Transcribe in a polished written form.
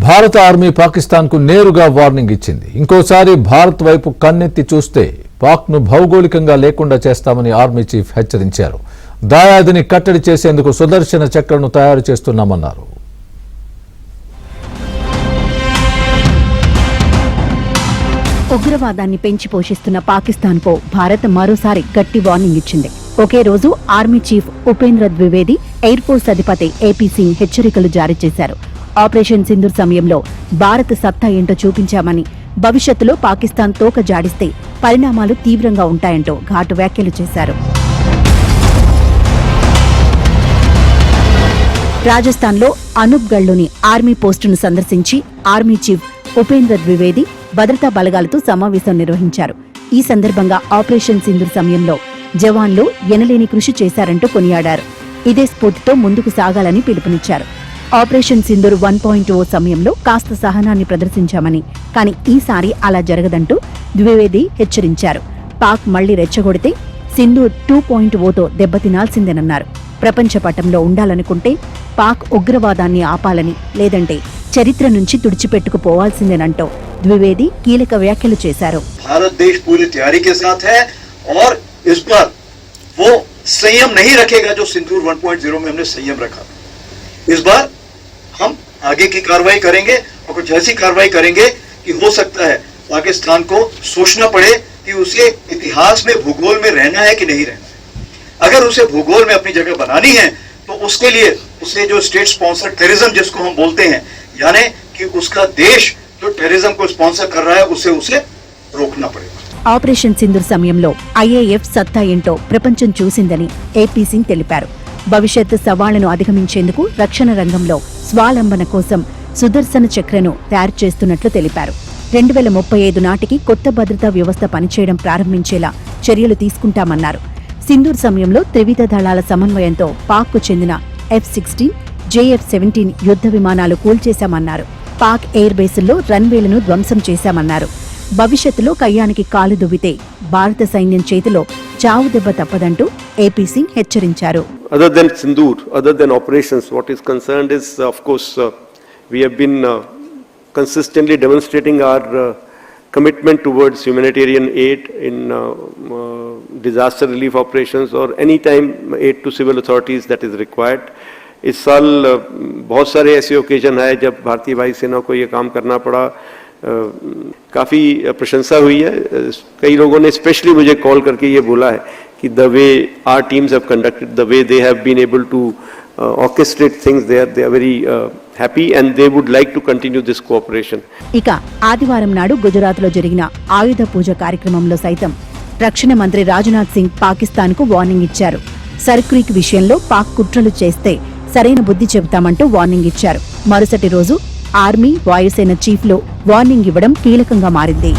భారత ఆర్మీ పాకిస్తాన్ కు నేరుగా వార్నింగ్ ఇచ్చింది. ఇంకోసారి భారత్ వైపు కన్నెత్తి చూస్తే పాక్ ను భౌగోళికంగా లేకుండా చేస్తామని ఆర్మీ చీఫ్ హెచ్చరించారు. దాయాదిని కట్టడి చేసేందుకు సుదర్శన చక్రను తయారు చేస్తున్నామన్నారు. ఉగ్రవాదాన్ని పెంచి పోషిస్తున్న పాకిస్తాన్ కు భారత్ మరోసారి గట్టి వార్నింగ్ ఇచ్చింది. ఒకే రోజు army chief Upendra Dwivedi, air force అధిపతి ఏపీ సింగ్ హెచ్చరికలు జారీ చేశారు. ఆపరేషన్ సింధూర్ సమయంలో భారత్ సత్తా ఏంటో చూపించామని, భవిష్యత్తులో పాకిస్తాన్ తోక జాడిస్తే పరిణామాలు తీవ్రంగా ఉంటాయంటూ ఘాటు వ్యాఖ్యలు చేశారు. రాజస్థాన్లో అనూప్గఢ్లోని ఆర్మీ పోస్టును సందర్శించి ఆర్మీ చీఫ్ ఉపేంద్ర ద్వివేది భద్రతా బలగాలతో సమావేశం నిర్వహించారు. ఈ సందర్భంగా ఆపరేషన్ సింధూర్ సమయంలో జవాన్లు ఎనలేని కృషి చేశారంటూ కొనియాడారు. ఇదే స్ఫూర్తితో ముందుకు సాగాలని పిలుపునిచ్చారు. ఆపరేషన్ సింధూర్ 1.0 సమయంలో కాస్త సహనాన్ని ప్రదర్శించామని, కానీ ఈసారి అలా జరగదంటూ ద్వివేది హెచ్చరించారు. పాక్ మళ్లీ రెచ్చగొడితే సింధూర్ 2.0తో దెబ్బతినాల్సిందేనన్నారు. ప్రపంచ పటంలో ఉండాలనుకుంటే పాక్ ఉగ్రవాదాన్ని ఆపాలని, లేదంటే చరిత్ర నుంచి తుడిచిపెట్టుకుపోవాల్సిందేనంటూ ద్వివేది కీలక వ్యాఖ్యలు చేశారు. भारत देश पूरी तैयारी के साथ है और इस बार वो संयम नहीं रखेगा जो सिंदूर 1.0 में हमने संयम रखा. इस बार हम आगे की कार्रवाई करेंगे और कुछ ऐसी कार्रवाई करेंगे कि हो सकता है पाकिस्तान को सोचना पड़े कि उसे इतिहास में भूगोल में रहना है कि नहीं रहना है. अगर उसे भूगोल में अपनी जगह बनानी है तो उसके लिए उसे जो स्टेट स्पॉन्सर्ड टेररिज्म जिसको हम बोलते हैं, यानी कि उसका देश जो टेररिज्म को स्पॉन्सर कर रहा है उसे रोकना पड़ेगा. ఆపరేషన్ సింధూర్ సమయంలో ఐఏఎఫ్ సత్తా ఏంటో ప్రపంచం చూసిందని ఏపీ సింగ్ తెలిపారు. భవిష్యత్ సవాళ్లను అధిగమించేందుకు రక్షణ రంగంలో స్వాలంబన కోసం సుదర్శన చక్రను తయారు చేస్తున్నట్లు తెలిపారు. 2035 నాటికి కొత్త భద్రతా వ్యవస్థ పనిచేయడం ప్రారంభించేలా చర్యలు తీసుకుంటామన్నారు. సింధూర్ సమయంలో త్రివిధ దళాల సమన్వయంతో పాక్కు చెందిన F-16, JF-17 యుద్ధ విమానాలు కూల్చేశామన్నారు. పాక్ ఎయిర్ బేసుల్లో రన్వేలను ధ్వంసం చేశామన్నారు. భవిష్యత్తులో కయ్యానికి కాలు దువ్వితే భారత సైన్యం చేతిలో చావు దెబ్బ తప్పదంటూ ఏపీ సింగ్ హెచ్చరించారు. Other than Sindoor, other than operations, what is concerned is, of course, we have been consistently demonstrating our commitment towards humanitarian aid in disaster relief operations or any time aid to civil authorities that is required. इस साल बहुत सारे ऐसे occasion है जब भारतीय वायुसेना को ये काम करना पड़ा. काफ़ी प्रशंसा हुई है. कई लोगों ने स्पेशली मुझे कॉल करके ये बोला है कि the way our teams have conducted, the way they have been able to orchestrate things there, they are very happy and they would like to continue this cooperation. ఇక ఆదివారం నాడు గుజరాత్లో జరిగిన ఆయుధ పూజ కార్యక్రమంలో సైతం రక్షణ మంత్రి రాజ్నాథ్ సింగ్ పాకిస్తాన్కు వార్నింగ్ ఇచ్చారు. సర్క్రీక్ విషయంలో పాక్ కుట్రలు చేస్తే సరైన బుద్ధి చెబుతామంటూ వార్నింగ్ ఇచ్చారు. మరుసటి రోజు ఆర్మీ, వాయుసేన చీఫ్లు వార్నింగ్ ఇవ్వడం కీలకంగా మారింది.